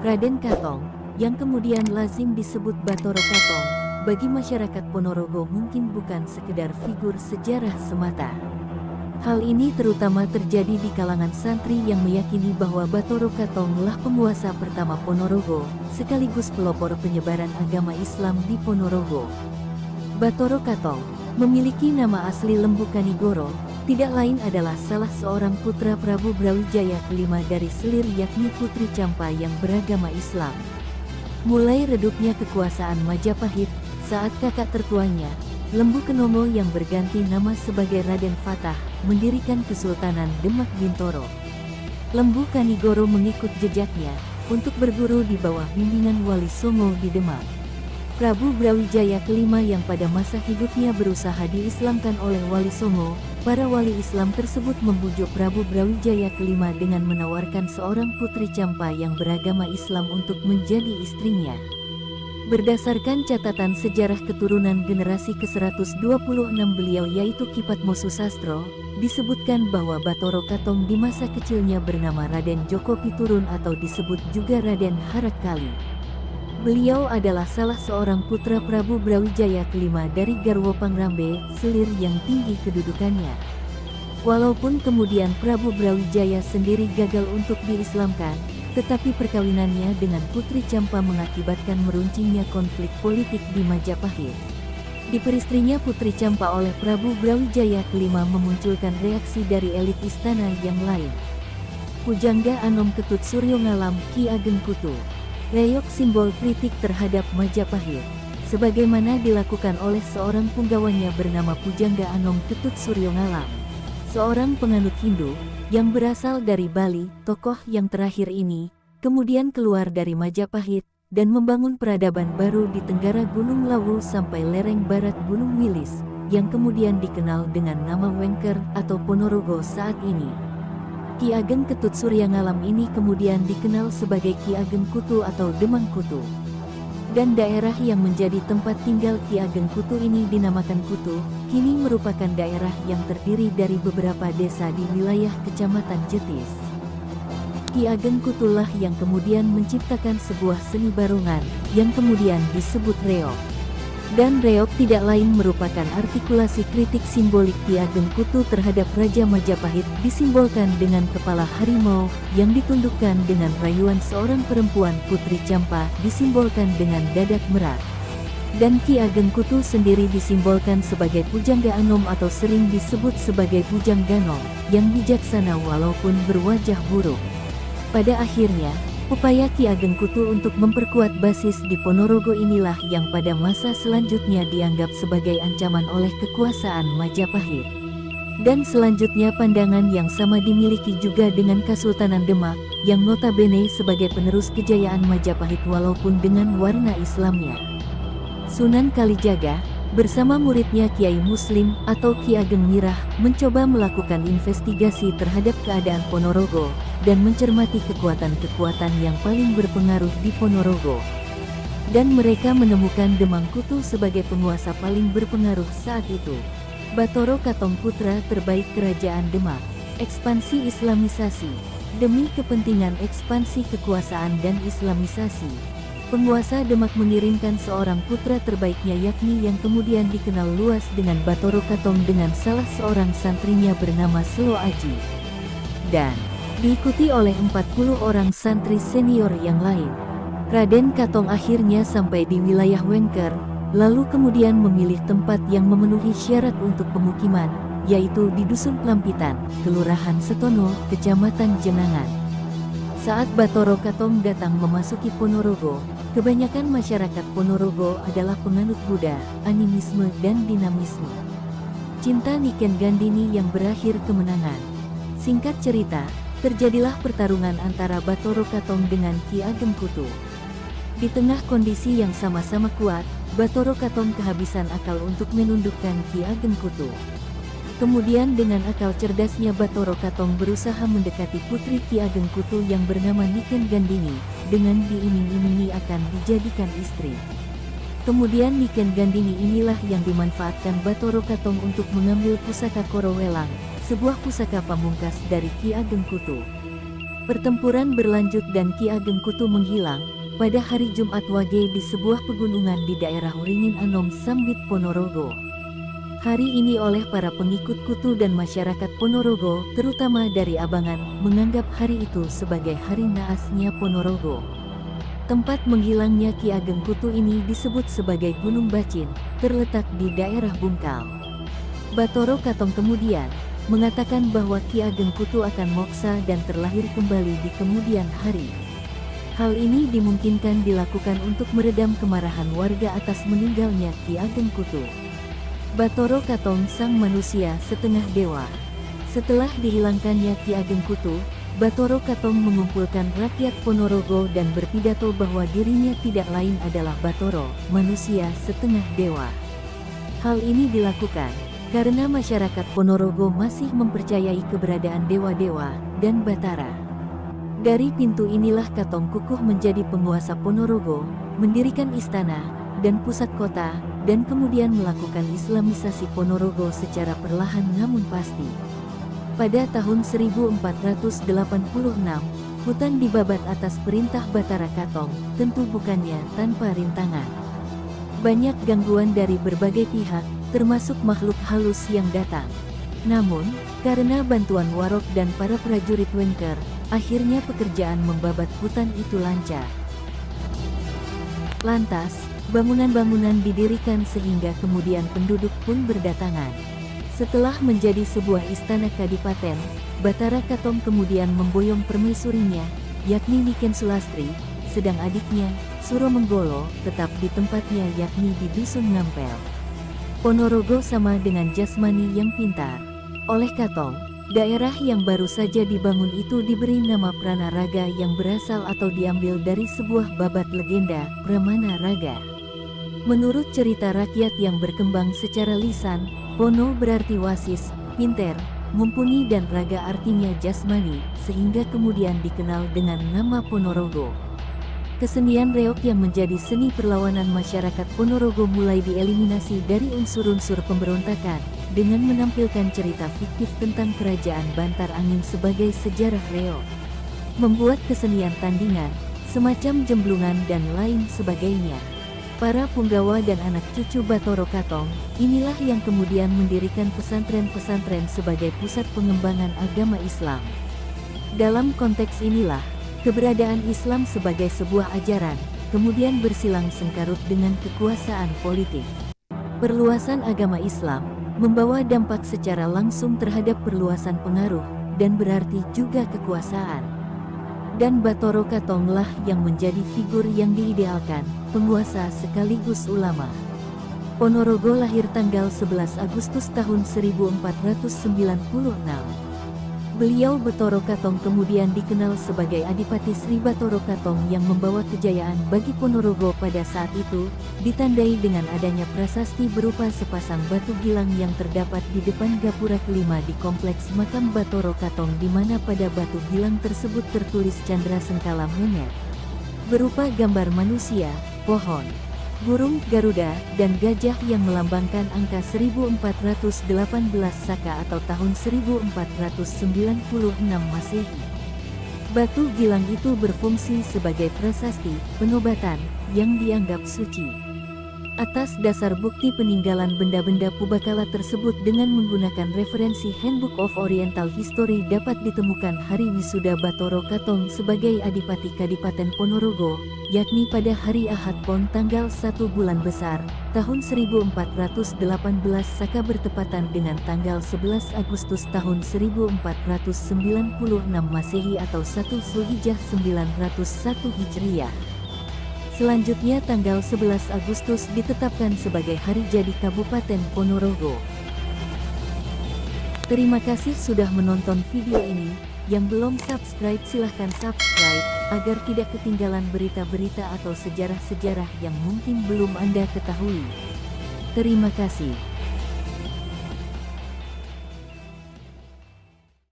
Raden Katong, yang kemudian lazim disebut Bathara Katong, bagi masyarakat Ponorogo mungkin bukan sekedar figur sejarah semata. Hal ini terutama terjadi di kalangan santri yang meyakini bahwa Bathara Katonglah penguasa pertama Ponorogo, sekaligus pelopor penyebaran agama Islam di Ponorogo. Bathara Katong memiliki nama asli Lembu Kanigoro, tidak lain adalah salah seorang putra Prabu Brawijaya kelima dari Selir, yakni Putri Campa yang beragama Islam. Mulai redupnya kekuasaan Majapahit saat kakak tertuanya, Lembu Kenomo yang berganti nama sebagai Raden Fatah, mendirikan Kesultanan Demak Bintoro. Lembu Kanigoro mengikut jejaknya untuk berguru di bawah bimbingan Wali Songo di Demak. Prabu Brawijaya kelima yang pada masa hidupnya berusaha diislamkan oleh Wali Songo, para wali Islam tersebut membujuk Prabu Brawijaya kelima dengan menawarkan seorang putri Campa yang beragama Islam untuk menjadi istrinya. Berdasarkan catatan sejarah keturunan generasi ke-126 beliau yaitu Ki Padmosusastro, disebutkan bahwa Bathara Katong di masa kecilnya bernama Raden Joko Piturun atau disebut juga Raden Harakali. Beliau adalah salah seorang putra Prabu Brawijaya kelima dari Garwo Pangrambe, Selir yang tinggi kedudukannya. Walaupun kemudian Prabu Brawijaya sendiri gagal untuk diislamkan, tetapi perkawinannya dengan Putri Campa mengakibatkan meruncingnya konflik politik di Majapahit. Diperistrinya Putri Campa oleh Prabu Brawijaya kelima memunculkan reaksi dari elit istana yang lain. Pujangga Anom Ketut Suryo Ngalam Ki Ageng Kutu reok simbol kritik terhadap Majapahit, sebagaimana dilakukan oleh seorang punggawanya bernama Pujangga Anom Ketut Suryo Ngalam, seorang penganut Hindu yang berasal dari Bali. Tokoh yang terakhir ini kemudian keluar dari Majapahit dan membangun peradaban baru di Tenggara Gunung Lawu sampai lereng barat Gunung Wilis, yang kemudian dikenal dengan nama Wengker atau Ponorogo saat ini. Ki Ageng Ketut Surya Ngalam ini kemudian dikenal sebagai Ki Ageng Kutu atau Demang Kutu. Dan daerah yang menjadi tempat tinggal Ki Ageng Kutu ini dinamakan Kutu, kini merupakan daerah yang terdiri dari beberapa desa di wilayah Kecamatan Jetis. Ki Ageng Kutulah yang kemudian menciptakan sebuah seni barongan, yang kemudian disebut reok. Dan reok tidak lain merupakan artikulasi kritik simbolik Ki Ageng Kutu terhadap Raja Majapahit, disimbolkan dengan kepala harimau yang ditundukkan dengan rayuan seorang perempuan Putri Campa, disimbolkan dengan dadak merak. Dan Ki Ageng Kutu sendiri disimbolkan sebagai Pujangga Anom atau sering disebut sebagai Pujang Ganom, yang bijaksana walaupun berwajah buruk. Pada akhirnya, upaya Ki Ageng Kutu untuk memperkuat basis di Ponorogo inilah yang pada masa selanjutnya dianggap sebagai ancaman oleh kekuasaan Majapahit. Dan selanjutnya pandangan yang sama dimiliki juga dengan Kesultanan Demak, yang notabene sebagai penerus kejayaan Majapahit walaupun dengan warna Islamnya. Sunan Kalijaga bersama muridnya Kiai Muslim atau Ki Ageng Mirah mencoba melakukan investigasi terhadap keadaan Ponorogo dan mencermati kekuatan-kekuatan yang paling berpengaruh di Ponorogo. Dan mereka menemukan Demang Kutu sebagai penguasa paling berpengaruh saat itu. Bathara Katong putra terbaik Kerajaan Demak. Ekspansi Islamisasi. Demi kepentingan ekspansi kekuasaan dan Islamisasi, penguasa Demak mengirimkan seorang putra terbaiknya yakni yang kemudian dikenal luas dengan Bathara Katong dengan salah seorang santrinya bernama Selo Aji. Dan diikuti oleh 40 orang santri senior yang lain. Raden Katong akhirnya sampai di wilayah Wengker, lalu kemudian memilih tempat yang memenuhi syarat untuk pemukiman, yaitu di Dusun Plampitan, Kelurahan Setono, Kecamatan Jenangan. Saat Bathara Katong datang memasuki Ponorogo, kebanyakan masyarakat Ponorogo adalah penganut Buddha, animisme dan dinamisme. Cinta Niken Gandini yang berakhir kemenangan. Singkat cerita, terjadilah pertarungan antara Bathara Katong dengan Ki Ageng Kutu. Di tengah kondisi yang sama-sama kuat, Bathara Katong kehabisan akal untuk menundukkan Ki Ageng Kutu. Kemudian dengan akal cerdasnya Bathara Katong berusaha mendekati putri Ki Ageng Kutu yang bernama Niken Gandini, dengan diiming-imingi akan dijadikan istri. Kemudian Niken Gandini inilah yang dimanfaatkan Bathara Katong untuk mengambil pusaka Korowelang, sebuah pusaka pamungkas dari Ki Ageng Kutu. Pertempuran berlanjut dan Ki Ageng Kutu menghilang pada hari Jumat Wage di sebuah pegunungan di daerah Wringin Anom Sambit Ponorogo. Hari ini oleh para pengikut Kutu dan masyarakat Ponorogo, terutama dari Abangan, menganggap hari itu sebagai hari naasnya Ponorogo. Tempat menghilangnya Ki Ageng Kutu ini disebut sebagai Gunung Bacin, terletak di daerah Bungkal. Batoro Katong kemudian mengatakan bahwa Ki Ageng Kutu akan moksa dan terlahir kembali di kemudian hari. Hal ini dimungkinkan dilakukan untuk meredam kemarahan warga atas meninggalnya Ki Ageng Kutu. Batoro Katong sang manusia setengah dewa. Setelah dihilangkannya Ki Ageng Kutu, Batoro Katong mengumpulkan rakyat Ponorogo dan berpidato bahwa dirinya tidak lain adalah Batoro, manusia setengah dewa. Hal ini dilakukan karena masyarakat Ponorogo masih mempercayai keberadaan dewa-dewa dan Batara. Dari pintu inilah Katong kukuh menjadi penguasa Ponorogo, mendirikan istana dan pusat kota, dan kemudian melakukan Islamisasi Ponorogo secara perlahan namun pasti. Pada tahun 1486, hutan dibabat atas perintah Batara Katong, tentu bukannya tanpa rintangan. Banyak gangguan dari berbagai pihak, termasuk makhluk halus yang datang. Namun, karena bantuan Warok dan para prajurit Wenker, akhirnya pekerjaan membabat hutan itu lancar. Lantas, bangunan-bangunan didirikan sehingga kemudian penduduk pun berdatangan. Setelah menjadi sebuah istana kadipaten, Batara Katong kemudian memboyong permaisurinya, yakni Niken Sulastri, sedang adiknya, Suro Menggolo, tetap di tempatnya yakni di Dusun Ngampel. Ponorogo sama dengan jasmani yang pintar. Oleh Katong, daerah yang baru saja dibangun itu diberi nama Pranaraga yang berasal atau diambil dari sebuah babat legenda, Pramana Raga. Menurut cerita rakyat yang berkembang secara lisan, Pono berarti wasis, pinter, mumpuni dan raga artinya jasmani, sehingga kemudian dikenal dengan nama Ponorogo. Kesenian reog yang menjadi seni perlawanan masyarakat Ponorogo mulai dieliminasi dari unsur-unsur pemberontakan, dengan menampilkan cerita fiktif tentang kerajaan Bantar Angin sebagai sejarah reog. Membuat kesenian tandingan, semacam jemblungan dan lain sebagainya. Para punggawa dan anak cucu Batoro Katong, inilah yang kemudian mendirikan pesantren-pesantren sebagai pusat pengembangan agama Islam. Dalam konteks inilah, keberadaan Islam sebagai sebuah ajaran, kemudian bersilang sengkarut dengan kekuasaan politik. Perluasan agama Islam membawa dampak secara langsung terhadap perluasan pengaruh, dan berarti juga kekuasaan. Dan Batoro Katonglah yang menjadi figur yang diidealkan, penguasa sekaligus ulama. Ponorogo lahir tanggal 11 Agustus tahun 1496. Beliau Batoro Katong kemudian dikenal sebagai Adipati Sri Batoro Katong yang membawa kejayaan bagi Ponorogo pada saat itu, ditandai dengan adanya prasasti berupa sepasang batu gilang yang terdapat di depan gapura kelima di kompleks makam Batoro Katong, di mana pada batu gilang tersebut tertulis Candra Sengkala Memet, berupa gambar manusia, pohon, burung Garuda, dan gajah yang melambangkan angka 1418 Saka atau tahun 1496 Masehi. Batu gilang itu berfungsi sebagai prasasti, penobatan, yang dianggap suci. Atas dasar bukti peninggalan benda-benda Pubakala tersebut dengan menggunakan referensi Handbook of Oriental History dapat ditemukan hari wisuda Batoro Katong sebagai Adipati Kadipaten Ponorogo, yakni pada hari Ahad Pon tanggal 1 bulan besar, tahun 1418 Saka bertepatan dengan tanggal 11 Agustus tahun 1496 Masehi atau 1 Zulhijjah 901 Hijriyah. Selanjutnya tanggal 11 Agustus ditetapkan sebagai hari jadi Kabupaten Ponorogo. Terima kasih sudah menonton video ini. Yang belum subscribe silahkan subscribe, agar tidak ketinggalan berita-berita atau sejarah-sejarah yang mungkin belum Anda ketahui. Terima kasih.